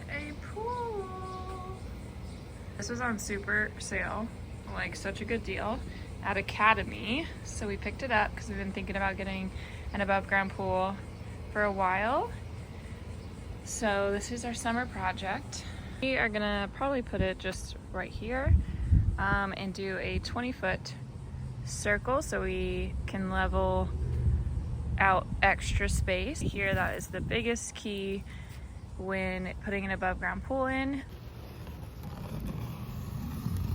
a pool. This was on super sale, like such a good deal at Academy. So we picked it up because we've been thinking about getting an above ground pool for a while. So this is our summer project. We are gonna probably put it just right here and do a 20-foot circle so we can level out extra space. Here, that is the biggest key when putting an above ground pool in.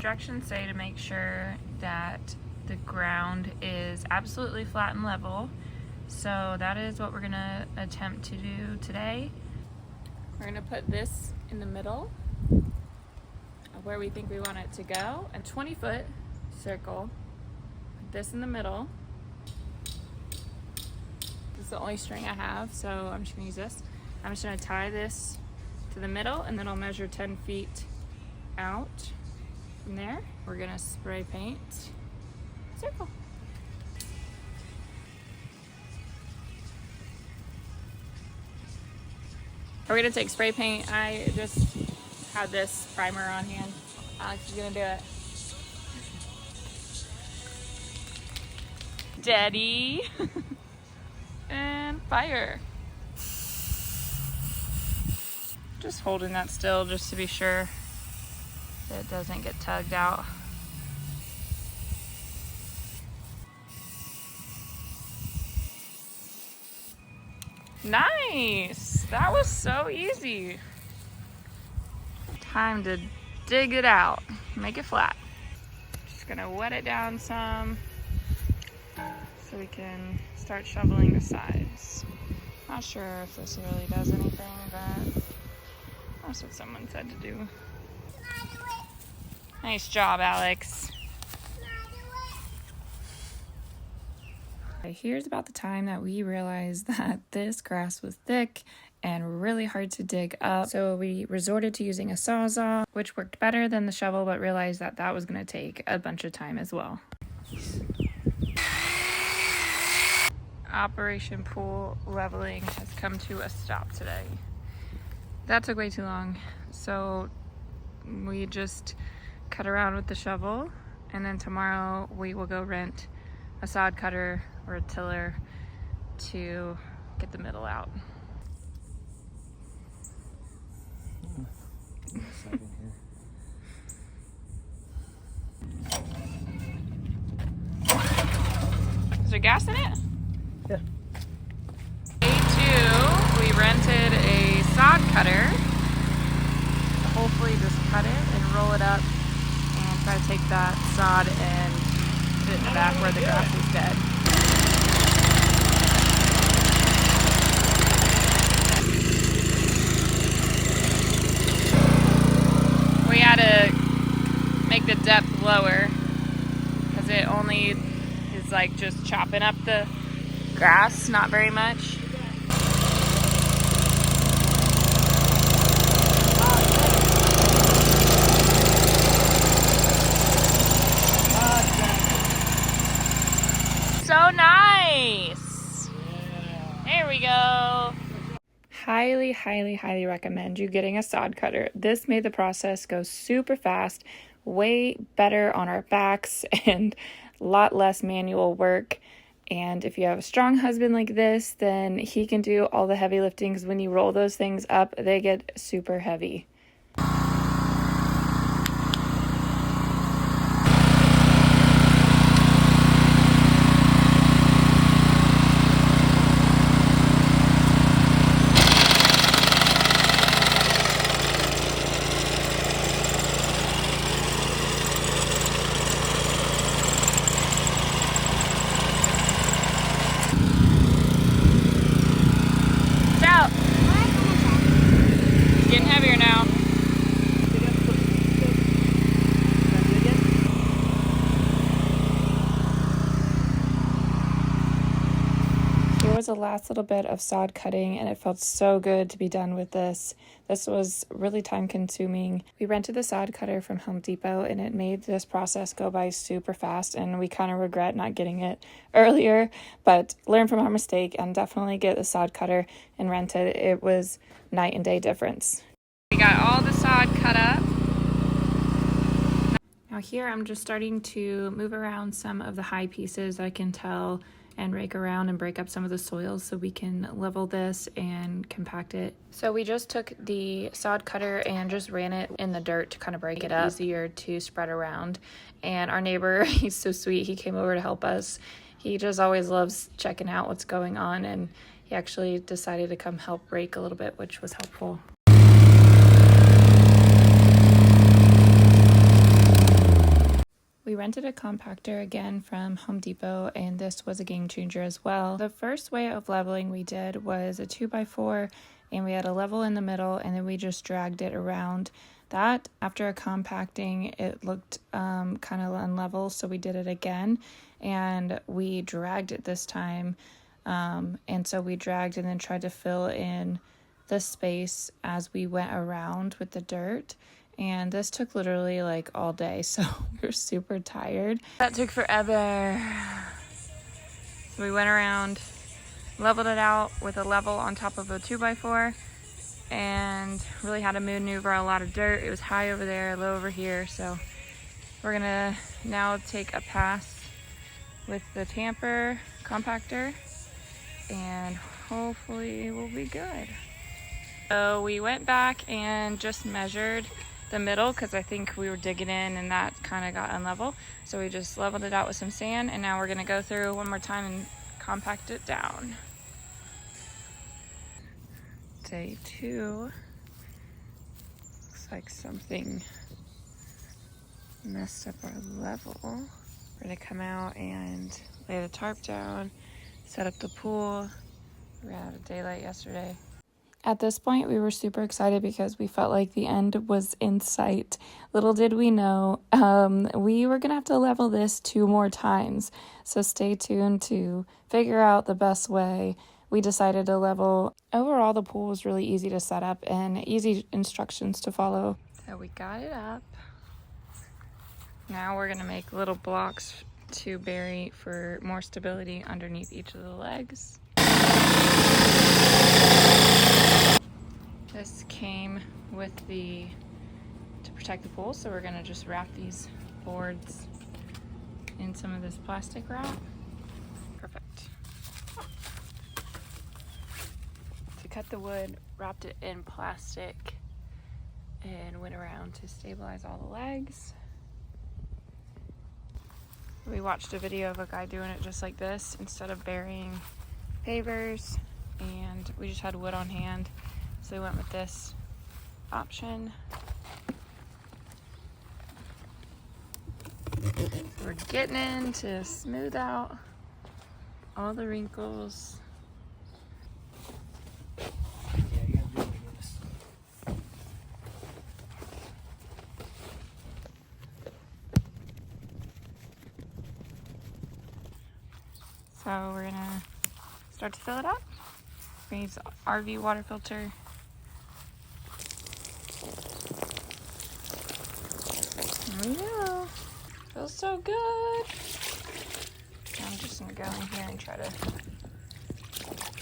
Directions say to make sure that the ground is absolutely flat and level. So that is what we're gonna attempt to do today. We're gonna put this in the middle of where we think we want it to go. A 20-foot circle. Put this in the middle. This is the only string I have, so I'm just gonna use this. I'm just gonna tie this to the middle and then I'll measure 10 feet out from there. We're gonna spray paint circle. We're gonna take spray paint. I just had this primer on hand. Alex is gonna do it. Steady. And fire. Just holding that still just to be sure that it doesn't get tugged out. Nice! That was so easy. Time to dig it out. Make it flat. Just gonna wet it down some so we can start shoveling the sides. Not sure if this really does anything, but that's what someone said to do. Nice job, Alex. Here's about the time that we realized that this grass was thick and really hard to dig up. So we resorted to using a Sawzall, which worked better than the shovel, but realized that that was going to take a bunch of time as well. Operation Pool leveling has come to a stop today. That took way too long. So we just cut around with the shovel, and then tomorrow we will go rent a sod cutter or a tiller to get the middle out. Is there gas in it? Yeah. Day 2, we rented a sod cutter to hopefully just cut it and roll it up and try to take that sod and put it in the back where the grass is dead. We had to make the depth lower because it only is like just chopping up the grass, not very much. So nice! There we go. Highly, highly, highly recommend you getting a sod cutter. This made the process go super fast, way better on our backs, and a lot less manual work. And if you have a strong husband like this, then he can do all the heavy liftings. When you roll those things up, they get super heavy. The last little bit of sod cutting, and it felt so good to be done with this. This was really time consuming. We rented the sod cutter from Home Depot, and it made this process go by super fast, and we kind of regret not getting it earlier, but learn from our mistake and definitely get a sod cutter and rent it. It was night and day difference. We got all the sod cut up. Now here I'm just starting to move around some of the high pieces I can tell and rake around and break up some of the soils so we can level this and compact it. So we just took the sod cutter and just ran it in the dirt to kind of break it up, easier to spread around. And our neighbor, he's so sweet, he came over to help us. He just always loves checking out what's going on, and he actually decided to come help rake a little bit, which was helpful. We rented a compactor again from Home Depot, and this was a game changer as well. The first way of leveling we did was a 2x4, and we had a level in the middle, and then we just dragged it around. That, after compacting, it looked kind of unlevel, so we did it again, and we dragged it this time. And so we dragged and then tried to fill in the space as we went around with the dirt. And this took literally like all day, so we were super tired. That took forever. So we went around, leveled it out with a level on top of a 2x4, and really had to maneuver a lot of dirt. It was high over there, low over here, so we're gonna now take a pass with the tamper compactor, and hopefully we'll be good. So we went back and just measured the middle because I think we were digging in and that kind of got unlevel. So we just leveled it out with some sand, and now we're gonna go through one more time and compact it down. Day 2. Looks like something messed up our level. We're gonna come out and lay the tarp down, set up the pool. We ran out of daylight yesterday. At this point, we were super excited because we felt like the end was in sight. Little did we know, we were going to have to level this 2 more times. So stay tuned to figure out the best way. We decided to level. Overall, the pool was really easy to set up and easy instructions to follow. So we got it up. Now we're going to make little blocks to bury for more stability underneath each of the legs. This came with to protect the pool, so we're gonna just wrap these boards in some of this plastic wrap. Perfect. To cut the wood, wrapped it in plastic and went around to stabilize all the legs. We watched a video of a guy doing it just like this instead of burying pavers, and we just had wood on hand. So we went with this option. So we're getting in to smooth out all the wrinkles. So we're gonna start to fill it up. We use RV water filter. There we go. Feels so good. I'm just gonna go in here and try to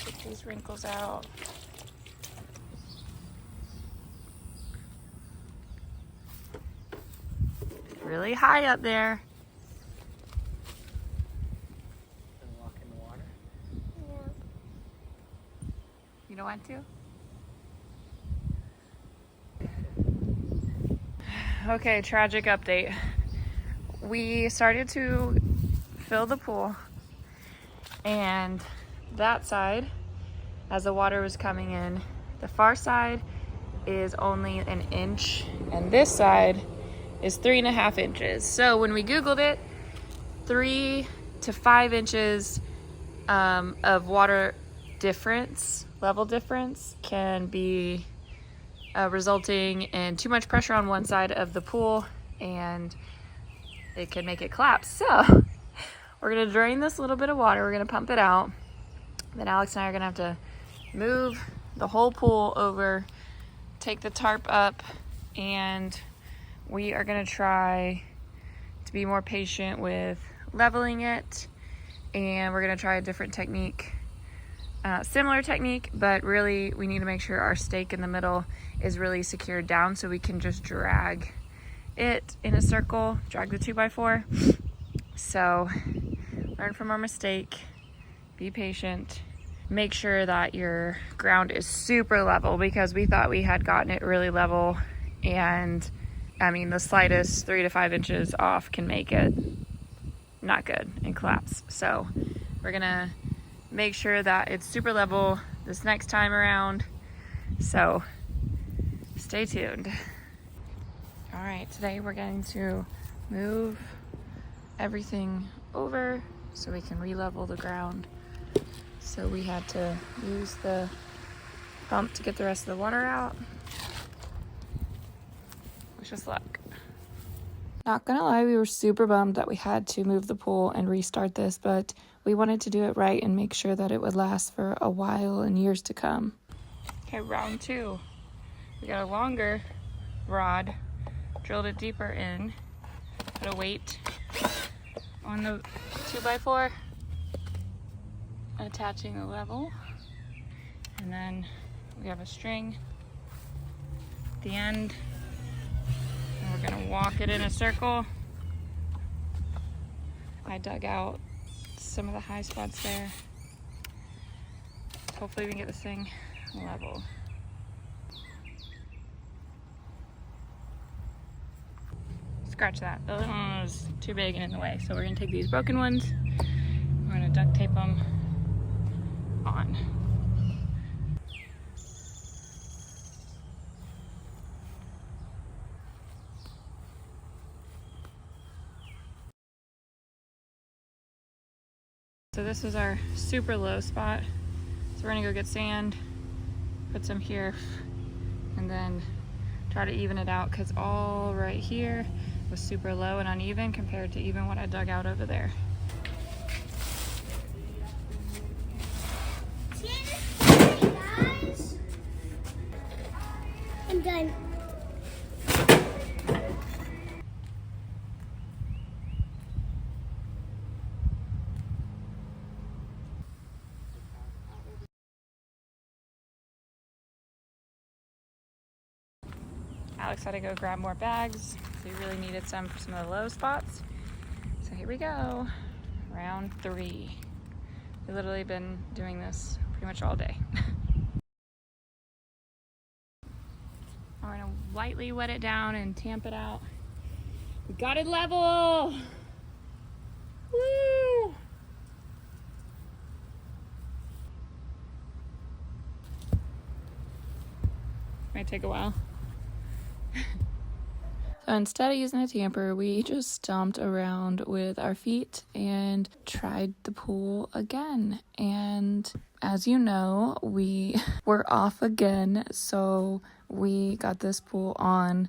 get these wrinkles out. Really high up there. Gonna walk in the water? Yeah. You don't want to? Okay, tragic update. We started to fill the pool, and that side, as the water was coming in, the far side is only an inch, and this side is 3.5 inches. So when we Googled it, 3 to 5 inches of water difference, level difference, can be resulting in too much pressure on one side of the pool, and it could make it collapse. So we're gonna drain this little bit of water, we're gonna pump it out, then Alex and I are gonna have to move the whole pool over, take the tarp up, and we are gonna try to be more patient with leveling it, and we're gonna try a different technique Similar technique, but really we need to make sure our stake in the middle is really secured down so we can just drag it in a circle, drag the 2x4. So learn from our mistake, be patient, make sure that your ground is super level, because we thought we had gotten it really level, and I mean the slightest 3 to 5 inches off can make it not good and collapse. So we're gonna make sure that it's super level this next time around. So stay tuned. All right, today we're going to move everything over so we can re-level the ground. So we had to use the pump to get the rest of the water out. Wish us luck. Not gonna lie, we were super bummed that we had to move the pool and restart this, but we wanted to do it right and make sure that it would last for a while and years to come. Okay, round 2. We got a longer rod, drilled it deeper in, put a weight on the 2x4, attaching the level, and then we have a string at the end, and we're gonna walk it in a circle. I dug out some of the high spots there. Hopefully we can get this thing level. Scratch that. The other one was too big and in the way. So we're gonna take these broken ones, we're gonna duct tape them on. So this was our super low spot. So we're gonna go get sand, put some here, and then try to even it out, because all right here was super low and uneven compared to even what I dug out over there. Guys, I'm done. Alex had to go grab more bags. So we really needed some for some of the low spots. So here we go, round 3. We've literally been doing this pretty much all day. We're gonna lightly wet it down and tamp it out. We got it level! Woo! Might take a while. So instead of using a tamper, we just stomped around with our feet and tried the pool again. And as you know, we were off again, so we got this pool on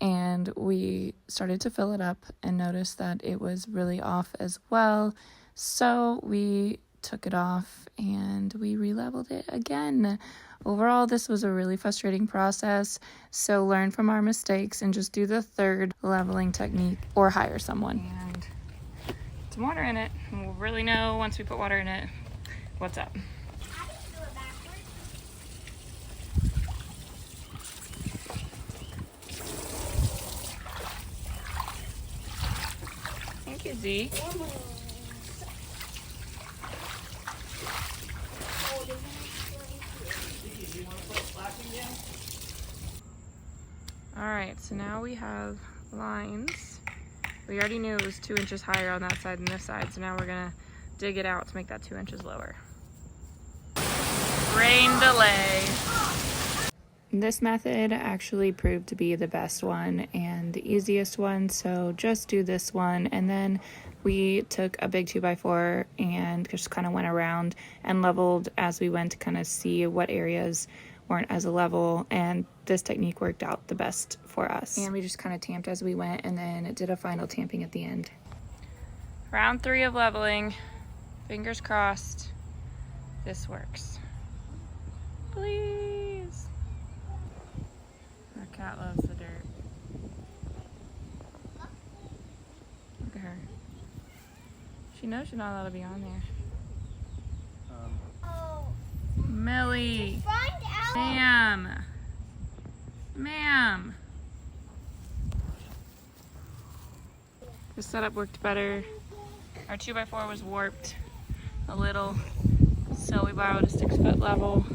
and we started to fill it up and noticed that it was really off as well. So we took it off and we re-leveled it again. Overall, this was a really frustrating process, so learn from our mistakes and just do the 3rd leveling technique or hire someone. And some water in it, and we'll really know once we put water in it what's up. Thank you, Z. Alright, so now we have lines. We already knew it was 2 inches higher on that side than this side, so now we're gonna dig it out to make that 2 inches lower. Rain delay. This method actually proved to be the best one and the easiest one, so just do this one. And then we took a big 2x4 and just kind of went around and leveled as we went to kind of see what areas weren't as a level, and this technique worked out the best for us. And we just kind of tamped as we went and then did a final tamping at the end. Round 3 of leveling. Fingers crossed this works. Please. Our cat loves the dirt. Look at her. She knows she's not allowed to be on there. Oh, Millie. Find out. Ma'am. Ma'am. The setup worked better. Our 2x4 was warped a little, so we borrowed a 6-foot level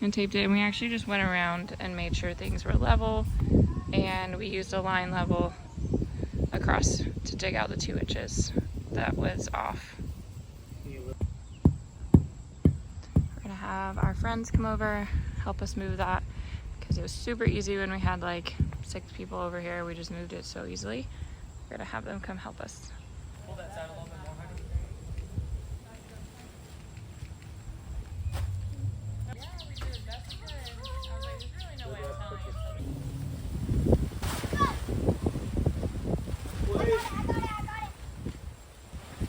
and taped it, and we actually just went around and made sure things were level, and we used a line level across to dig out the 2 inches that was off. We're gonna have our friends come over, help us move that, because it was super easy when we had like 6 people over here. We just moved it so easily. We're gonna have them come help us. Pull that side a little bit more, honey. Yeah, we did. That's good. I was like, there's really no way of telling you.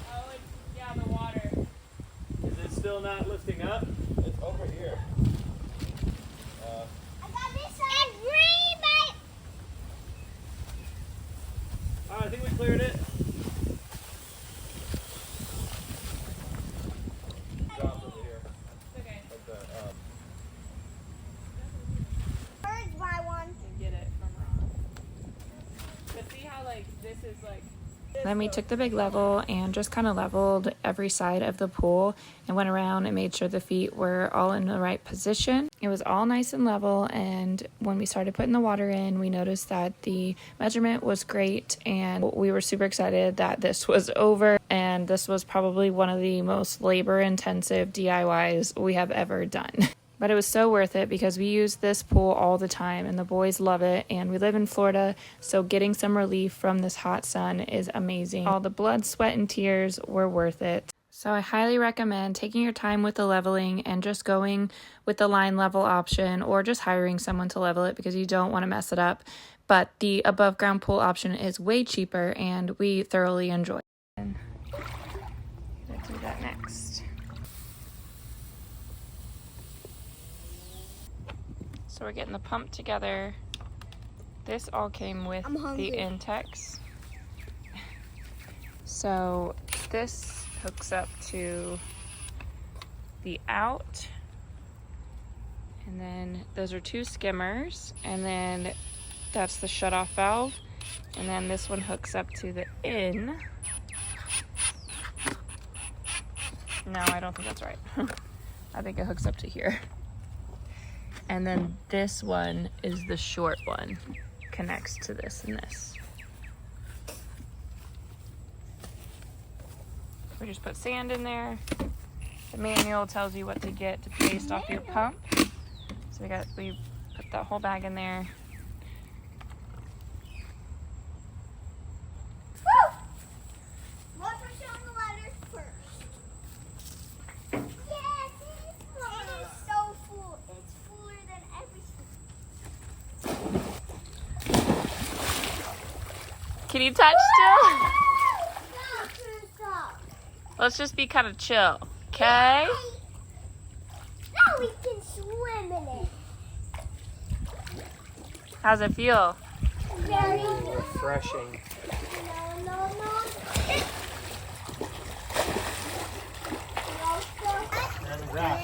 Oh, it's, yeah, the water. Is it still not lifting up? It's over here. I think we cleared it. Drop over here. Okay. Like the, And get it from Ron. But see how like this is like. Then we took the big level and just kind of leveled every side of the pool and went around and made sure the feet were all in the right position. It was all nice and level, and when we started putting the water in, we noticed that the measurement was great, and we were super excited that this was over, and this was probably one of the most labor-intensive DIYs we have ever done. But it was so worth it because we use this pool all the time and the boys love it, and we live in Florida, so getting some relief from this hot sun is amazing. All the blood, sweat, and tears were worth it. So I highly recommend taking your time with the leveling and just going with the line level option, or just hiring someone to level it because you don't want to mess it up. But the above ground pool option is way cheaper and we thoroughly enjoy it. Let's do that next. So we're getting the pump together. This all came with the Intex. So this hooks up to the out, and then those are 2 skimmers, and then that's the shut-off valve, and then this one hooks up to the in. No, I don't think that's right. I think it hooks up to here. And then this one is the short one, connects to this and this. We just put sand in there. The manual tells you what to get to paste off your pump. So we put that whole bag in there. Can you touch still? Let's just be kind of chill, okay? Now we can swim in it. How's it feel? Very Refreshing. No. And wrap.